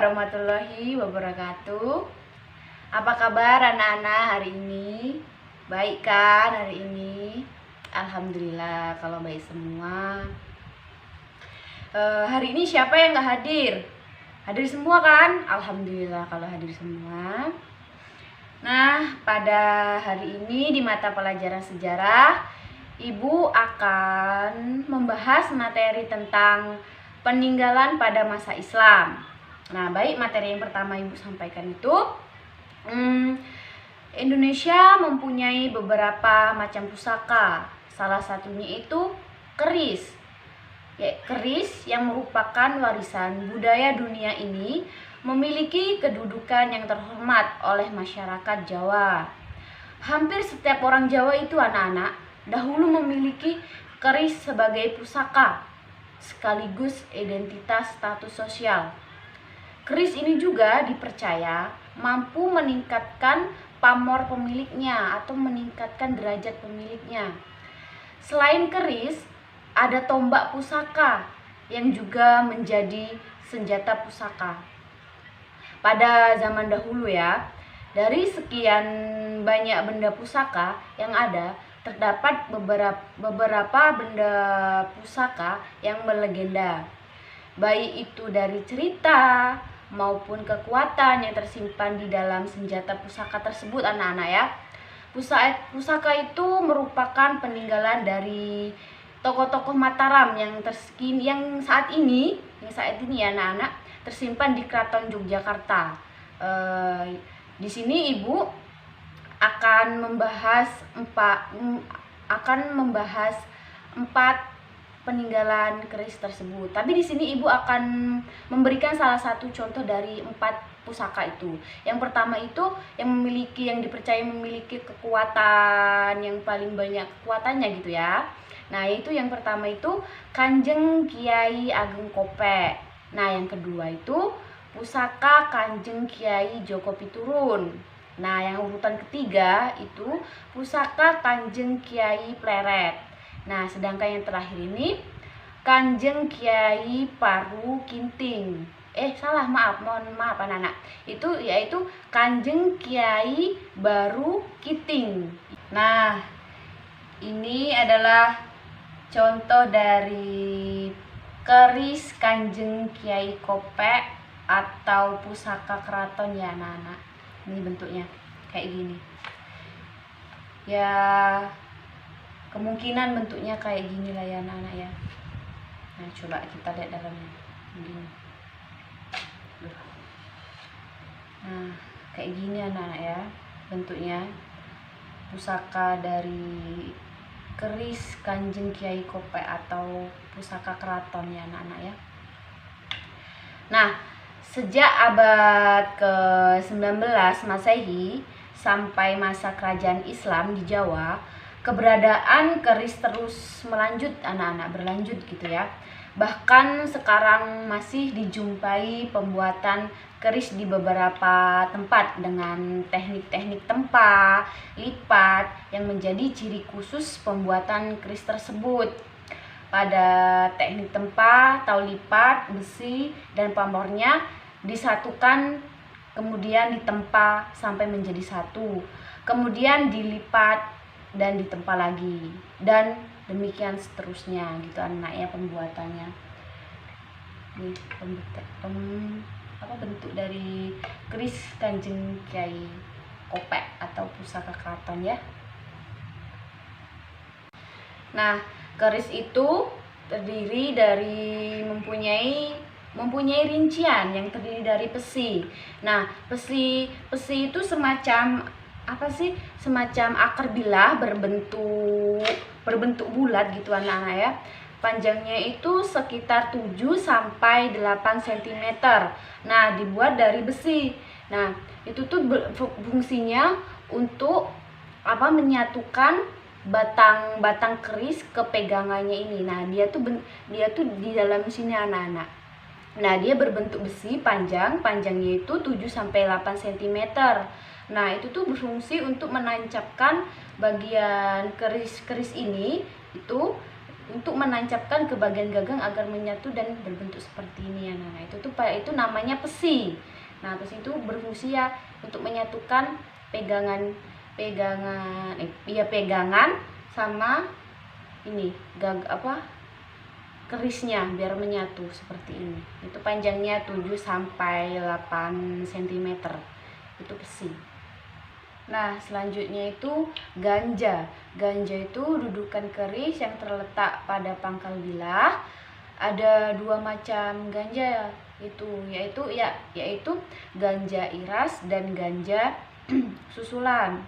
warahmatullahi wabarakatuh. Apa kabar anak-anak hari ini? Baik kan hari ini? Alhamdulillah kalau baik semua. Hari ini siapa yang gak hadir? Hadir semua kan? Alhamdulillah kalau hadir semua. Nah, pada hari ini di mata pelajaran sejarah, Ibu akan membahas materi tentang peninggalan pada masa Islam. Nah, baik, materi yang pertama Ibu sampaikan itu Indonesia mempunyai beberapa macam pusaka. Salah satunya itu keris. Ya, keris yang merupakan warisan budaya dunia ini memiliki kedudukan yang terhormat oleh masyarakat Jawa. Hampir setiap orang Jawa itu anak-anak dahulu memiliki keris sebagai pusaka sekaligus identitas status sosial. Keris ini juga dipercaya mampu meningkatkan pamor pemiliknya atau meningkatkan derajat pemiliknya. Selain keris, ada tombak pusaka yang juga menjadi senjata pusaka. Pada zaman dahulu ya, dari sekian banyak benda pusaka yang ada, terdapat beberapa benda pusaka yang melegenda. Baik itu dari cerita maupun kekuatan yang tersimpan di dalam senjata pusaka tersebut anak-anak ya. Pusaka itu merupakan peninggalan dari tokoh-tokoh Mataram yang saat ini ya anak-anak tersimpan di Keraton Yogyakarta. Di sini Ibu akan membahas empat peninggalan keris tersebut. Tapi di sini Ibu akan memberikan salah satu contoh dari 4 pusaka itu. Yang pertama itu yang dipercaya memiliki kekuatan yang paling banyak kekuatannya gitu ya. Nah, itu yang pertama itu Kanjeng Kiai Ageng Kopek. Nah, yang kedua itu pusaka Kanjeng Kiai Joko Piturun. Nah, yang urutan ketiga itu pusaka Kanjeng Kiai Pleret. Nah, sedangkan yang terakhir ini Kanjeng Kiai Paru Kinting. Mohon maaf anak-anak. Itu yaitu Kanjeng Kiai Baru Kiting. Nah, ini adalah contoh dari keris Kanjeng Kiai Kopek atau pusaka keraton ya anak-anak. Ini bentuknya kayak gini. Ya, kemungkinan bentuknya kayak gini lah ya anak-anak ya. Nah, coba kita lihat dalamnya. Begini. Nah, kayak gini anak-anak ya bentuknya. Pusaka dari keris Kanjeng Kiai Kopek atau pusaka keraton ya anak-anak ya. Nah, sejak abad ke-19 Masehi sampai masa kerajaan Islam di Jawa, keberadaan keris terus berlanjut gitu ya. Bahkan sekarang masih dijumpai pembuatan keris di beberapa tempat dengan teknik-teknik tempa, lipat yang menjadi ciri khusus pembuatan keris tersebut. Pada teknik tempa atau lipat, besi dan pamornya disatukan, kemudian ditempa sampai menjadi satu, kemudian dilipat dan ditempa lagi, dan demikian seterusnya gitu anak ya pembuatannya. Ini bentuk dari keris Kanjeng Kiai Kopek atau pusaka keraton ya. Nah, keris itu terdiri dari mempunyai rincian yang terdiri dari besi. Nah, besi itu semacam semacam akar bilah berbentuk bulat gitu anak-anak ya. Panjangnya itu sekitar 7 sampai 8 cm. Nah, dibuat dari besi. Nah, itu tuh fungsinya untuk menyatukan batang keris ke pegangannya ini. Nah, dia tuh di dalam sini anak-anak. Nah, dia berbentuk besi, panjangnya itu 7 sampai 8 cm. Nah, itu tuh berfungsi untuk menancapkan bagian keris ini itu untuk menancapkan ke bagian gagang agar menyatu dan berbentuk seperti ini ya. Nah, itu namanya pesi. Nah, pesi itu berfungsi ya untuk menyatukan pegangan sama ini kerisnya biar menyatu seperti ini. Itu panjangnya 7 sampai 8 cm. Itu besi. Nah, selanjutnya itu ganja. Ganja itu dudukan keris yang terletak pada pangkal bilah. Ada 2 macam ganja yaitu ganja iras dan ganja susulan.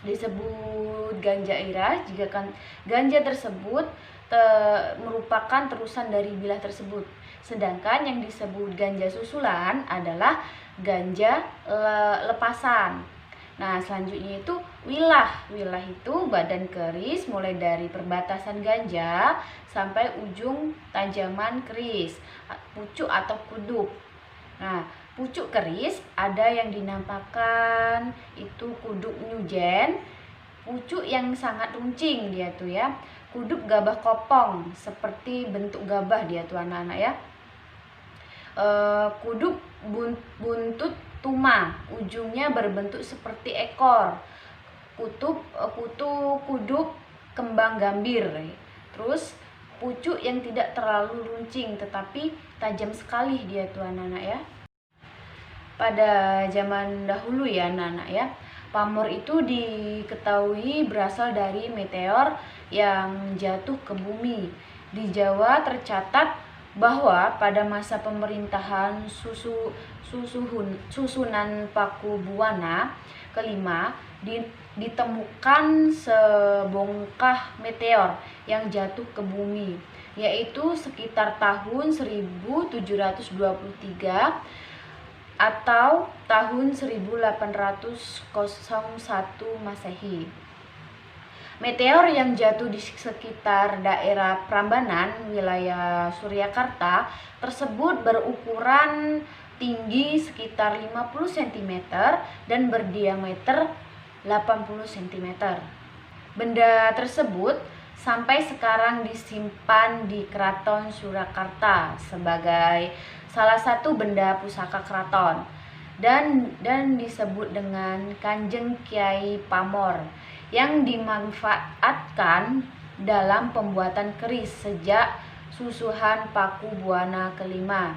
Disebut ganja iras jika ganja tersebut merupakan terusan dari bilah tersebut. Sedangkan yang disebut ganja susulan adalah ganja lepasan. Nah, selanjutnya itu wilah. Wilah itu badan keris mulai dari perbatasan ganja sampai ujung tajaman keris, pucuk atau kudup. Nah, pucuk keris ada yang dinampakkan itu kudup nyujen, pucuk yang sangat runcing dia tuh ya. Kudup gabah kopong, seperti bentuk gabah dia tuh anak-anak ya. Kudup buntut tuma, ujungnya berbentuk seperti ekor. Kudup kembang gambir. Terus pucuk yang tidak terlalu runcing tetapi tajam sekali dia tuh anak-anak ya. Pada zaman dahulu ya anak-anak ya, pamor itu diketahui berasal dari meteor yang jatuh ke bumi. Di Jawa tercatat bahwa pada masa pemerintahan Susunan Pakubuwana kelima ditemukan sebongkah meteor yang jatuh ke bumi, yaitu sekitar tahun 1723 atau tahun 1801 Masehi. Meteor yang jatuh di sekitar daerah Prambanan, wilayah Suryakarta tersebut berukuran tinggi sekitar 50 cm dan berdiameter 80 cm. Benda tersebut sampai sekarang disimpan di Keraton Surakarta sebagai salah satu benda pusaka keraton dan disebut dengan Kanjeng Kiai Pamor yang dimanfaatkan dalam pembuatan keris sejak Susuhan Pakubuwana kelima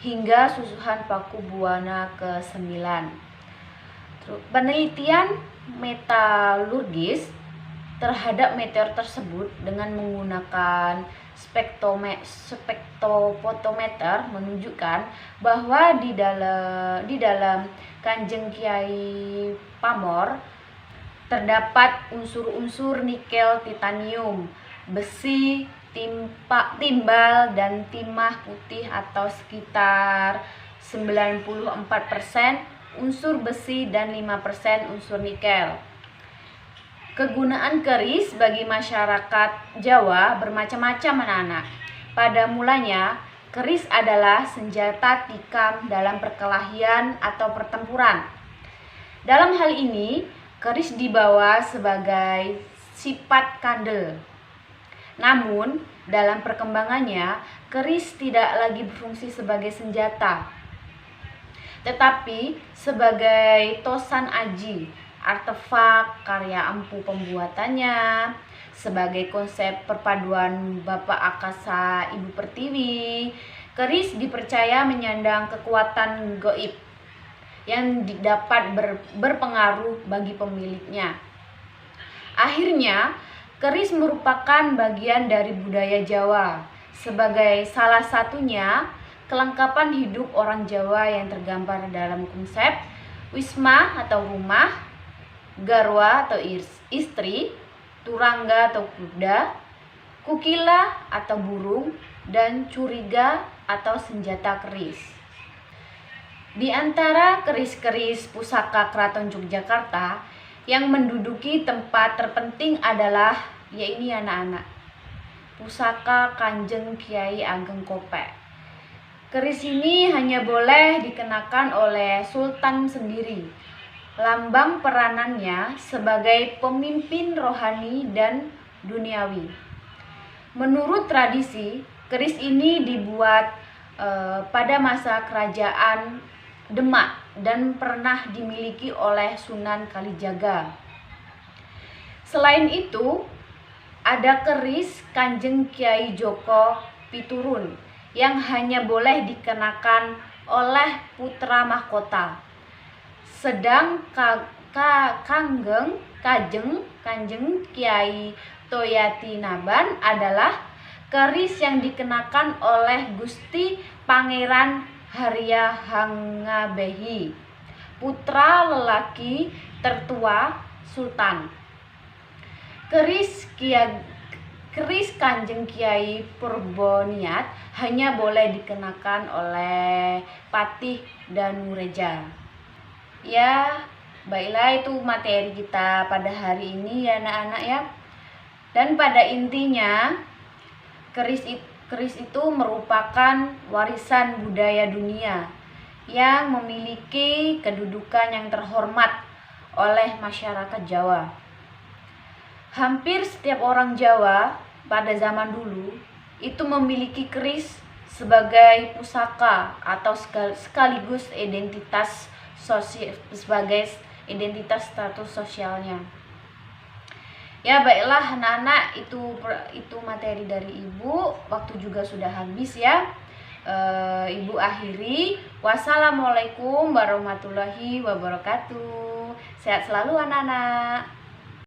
hingga Susuhan Pakubuwana ke-9. Penelitian metalurgis terhadap meteor tersebut dengan menggunakan spektrofotometer menunjukkan bahwa di dalam Kanjeng Kiai Pamor terdapat unsur-unsur nikel, titanium, besi, timbal, dan timah putih atau sekitar 94% unsur besi dan 5% unsur nikel. Kegunaan keris bagi masyarakat Jawa bermacam-macam anak-anak. Pada mulanya, keris adalah senjata tikam dalam perkelahian atau pertempuran. Dalam hal ini, keris dibawa sebagai sifat kandel. Namun, dalam perkembangannya, keris tidak lagi berfungsi sebagai senjata, tetapi sebagai tosan aji, artefak karya ampuh pembuatannya, sebagai konsep perpaduan Bapak Akasa Ibu Pertiwi. Keris dipercaya menyandang kekuatan gaib yang dapat berpengaruh bagi pemiliknya. Akhirnya, keris merupakan bagian dari budaya Jawa. Sebagai salah satunya, kelengkapan hidup orang Jawa yang tergambar dalam konsep wisma atau rumah, garwa atau istri, turangga atau kuda, kukila atau burung, dan curiga atau senjata keris. Di antara keris-keris pusaka Keraton Yogyakarta yang menduduki tempat terpenting adalah yaitu anak-anak pusaka Kanjeng Kiai Ageng Kopek. Keris ini hanya boleh dikenakan oleh sultan sendiri. Lambang peranannya sebagai pemimpin rohani dan duniawi. Menurut tradisi, keris ini dibuat pada masa kerajaan Demak dan pernah dimiliki oleh Sunan Kalijaga. Selain itu, ada keris Kanjeng Kiai Joko Piturun yang hanya boleh dikenakan oleh putra mahkota. Sedang Kanjeng Kiai Toyatinaban adalah keris yang dikenakan oleh Gusti Pangeran Harya Hangabehi, putra lelaki tertua Sultan. Keris Kanjeng Kiai Purboniat hanya boleh dikenakan oleh patih dan mureja. Ya, baiklah itu materi kita pada hari ini ya anak-anak ya. Dan pada intinya keris itu merupakan warisan budaya dunia yang memiliki kedudukan yang terhormat oleh masyarakat Jawa. Hampir setiap orang Jawa pada zaman dulu itu memiliki keris sebagai pusaka atau sekaligus sebagai identitas status sosialnya. Ya baiklah anak-anak, itu materi dari Ibu. Waktu juga sudah habis ya. Ibu akhiri. Wassalamualaikum warahmatullahi wabarakatuh. Sehat selalu anak-anak.